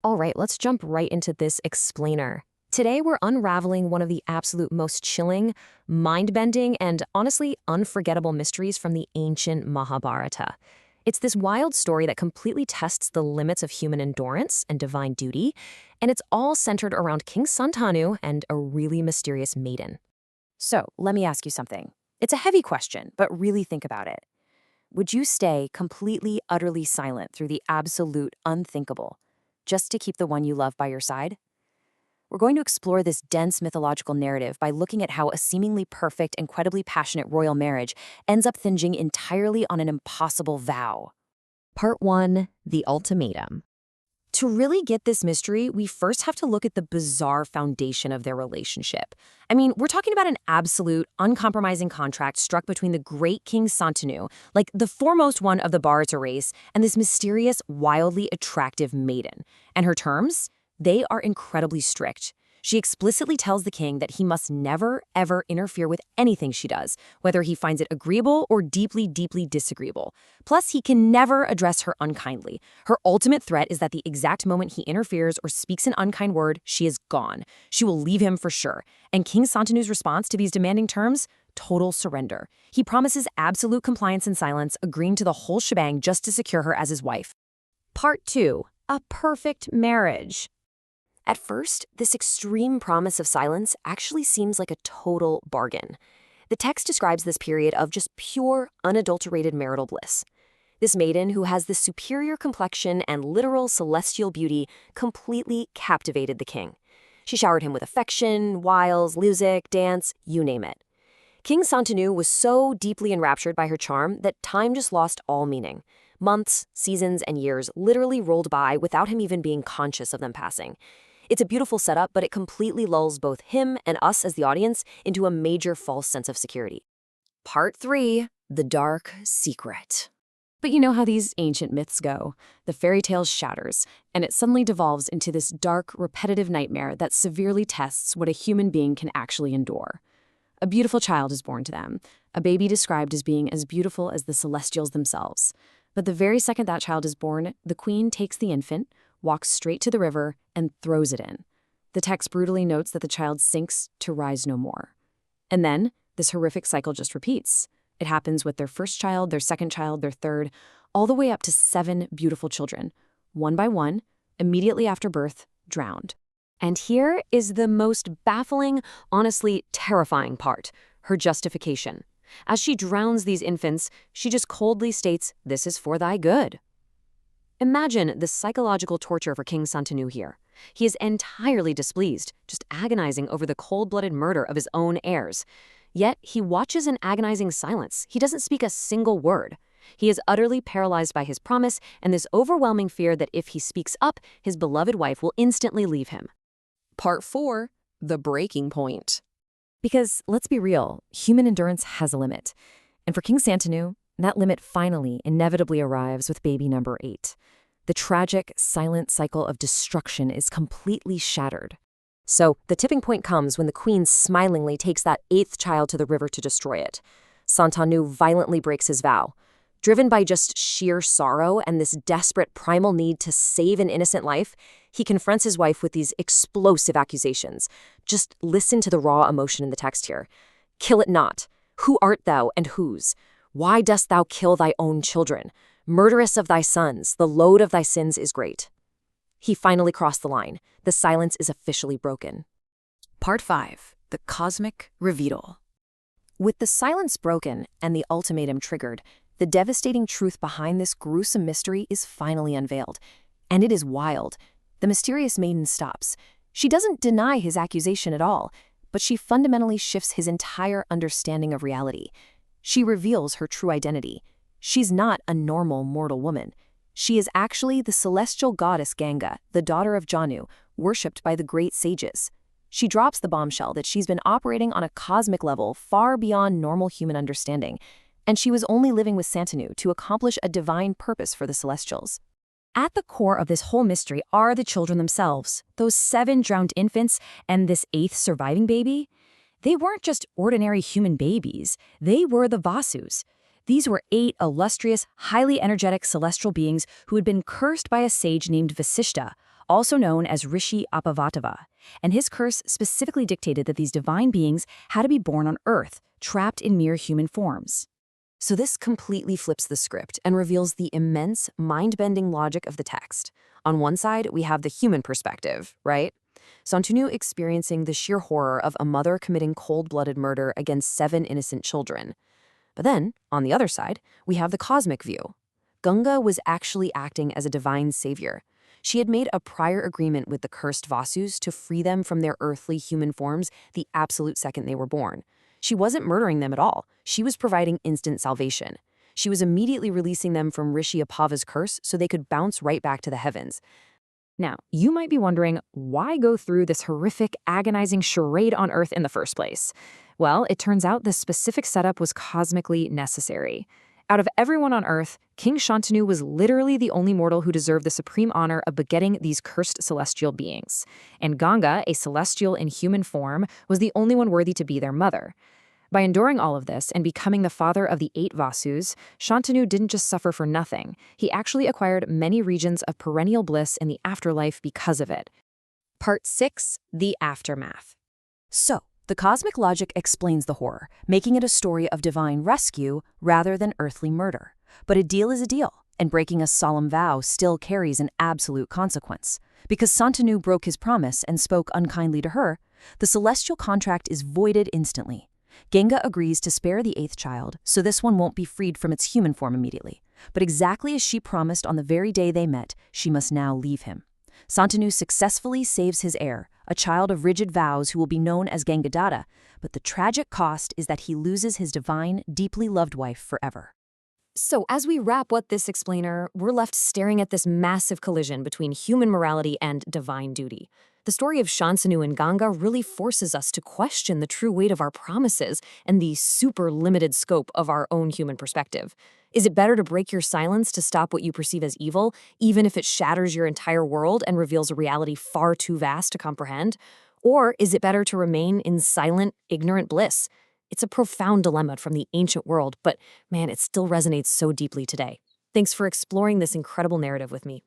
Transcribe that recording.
All right, let's jump right into this explainer. Today, we're unraveling one of the absolute most chilling, mind-bending, and honestly unforgettable mysteries from the ancient Mahabharata. It's this wild story that completely tests the limits of human endurance and divine duty, and it's all centered around King Santanu and a really mysterious maiden. So, let me ask you something. It's a heavy question, but really think about it. Would you stay completely, utterly silent through the absolute unthinkable, just to keep the one you love by your side? We're going to explore this dense mythological narrative by looking at how a seemingly perfect, incredibly passionate royal marriage ends up hinging entirely on an impossible vow. Part 1. The Ultimatum. To really get this mystery, we first have to look at the bizarre foundation of their relationship. I mean, we're talking about an absolute, uncompromising contract struck between the great King Santanu, like the foremost one of the Bharata race, and this mysterious, wildly attractive maiden. And her terms? They are incredibly strict. She explicitly tells the king that he must never, ever interfere with anything she does, whether he finds it agreeable or deeply, deeply disagreeable. Plus, he can never address her unkindly. Her ultimate threat is that the exact moment he interferes or speaks an unkind word, she is gone. She will leave him for sure. And King Santanu's response to these demanding terms? Total surrender. He promises absolute compliance and silence, agreeing to the whole shebang just to secure her as his wife. Part 2. A perfect marriage. At first, this extreme promise of silence actually seems like a total bargain. The text describes this period of just pure, unadulterated marital bliss. This maiden, who has this superior complexion and literal celestial beauty, completely captivated the king. She showered him with affection, wiles, music, dance, you name it. King Santanu was so deeply enraptured by her charm that time just lost all meaning. Months, seasons, and years literally rolled by without him even being conscious of them passing. It's a beautiful setup, but it completely lulls both him and us as the audience into a major false sense of security. Part 3. The Dark Secret. But you know how these ancient myths go. The fairy tale shatters, and it suddenly devolves into this dark, repetitive nightmare that severely tests what a human being can actually endure. A beautiful child is born to them, a baby described as being as beautiful as the celestials themselves. But the very second that child is born, the queen takes the infant, walks straight to the river, and throws it in. The text brutally notes that the child sinks to rise no more. And then, this horrific cycle just repeats. It happens with their first child, their second child, their third, all the way up to 7 beautiful children, one by one, immediately after birth, drowned. And here is the most baffling, honestly terrifying part, her justification. As she drowns these infants, she just coldly states, "This is for thy good." Imagine the psychological torture for King Santanu here. He is entirely displeased, just agonizing over the cold-blooded murder of his own heirs. Yet, he watches in agonizing silence. He doesn't speak a single word. He is utterly paralyzed by his promise and this overwhelming fear that if he speaks up, his beloved wife will instantly leave him. Part 4. The Breaking Point. Because, let's be real, human endurance has a limit. And for King Santanu, that limit finally, inevitably arrives with baby number 8. The tragic, silent cycle of destruction is completely shattered. So, the tipping point comes when the queen smilingly takes that 8th child to the river to destroy it. Santanu violently breaks his vow. Driven by just sheer sorrow and this desperate primal need to save an innocent life, he confronts his wife with these explosive accusations. Just listen to the raw emotion in the text here. "Kill it not. Who art thou and whose? Why dost thou kill thy own children? Murderess of thy sons, the load of thy sins is great." He finally crossed the line. The silence is officially broken. Part 5. The Cosmic Reveal. With the silence broken and the ultimatum triggered, the devastating truth behind this gruesome mystery is finally unveiled. And it is wild. The mysterious maiden stops. She doesn't deny his accusation at all, but she fundamentally shifts his entire understanding of reality. She reveals her true identity. She's not a normal mortal woman. She is actually the celestial goddess Ganga, the daughter of Janu, worshipped by the great sages. She drops the bombshell that she's been operating on a cosmic level far beyond normal human understanding, and she was only living with Santanu to accomplish a divine purpose for the celestials. At the core of this whole mystery are the children themselves, those 7 drowned infants and this 8th surviving baby. They weren't just ordinary human babies, they were the Vasus. These were 8 illustrious, highly energetic celestial beings who had been cursed by a sage named Vasishta, also known as Rishi Apavatava, and his curse specifically dictated that these divine beings had to be born on Earth, trapped in mere human forms. So this completely flips the script and reveals the immense, mind-bending logic of the text. On one side, we have the human perspective, right? Santanu experiencing the sheer horror of a mother committing cold-blooded murder against 7 innocent children. But then, on the other side, we have the cosmic view. Ganga was actually acting as a divine savior. She had made a prior agreement with the cursed Vasus to free them from their earthly human forms the absolute second they were born. She wasn't murdering them at all. She was providing instant salvation. She was immediately releasing them from Rishi Apava's curse so they could bounce right back to the heavens. Now, you might be wondering, why go through this horrific, agonizing charade on Earth in the first place? Well, it turns out this specific setup was cosmically necessary. Out of everyone on Earth, King Shantanu was literally the only mortal who deserved the supreme honor of begetting these cursed celestial beings. And Ganga, a celestial in human form, was the only one worthy to be their mother. By enduring all of this and becoming the father of the 8 Vasus, Shantanu didn't just suffer for nothing. He actually acquired many regions of perennial bliss in the afterlife because of it. Part 6. The Aftermath. So, the cosmic logic explains the horror, making it a story of divine rescue rather than earthly murder. But a deal is a deal, and breaking a solemn vow still carries an absolute consequence. Because Santanu broke his promise and spoke unkindly to her, the celestial contract is voided instantly. Ganga agrees to spare the 8th child, so this one won't be freed from its human form immediately. But exactly as she promised on the very day they met, she must now leave him. Santanu successfully saves his heir, a child of rigid vows who will be known as Gangadatta, but the tragic cost is that he loses his divine, deeply loved wife forever. So as we wrap what this explainer, we're left staring at this massive collision between human morality and divine duty. The story of Shantanu and Ganga really forces us to question the true weight of our promises and the super limited scope of our own human perspective. Is it better to break your silence to stop what you perceive as evil, even if it shatters your entire world and reveals a reality far too vast to comprehend? Or is it better to remain in silent, ignorant bliss? It's a profound dilemma from the ancient world, but man, it still resonates so deeply today. Thanks for exploring this incredible narrative with me.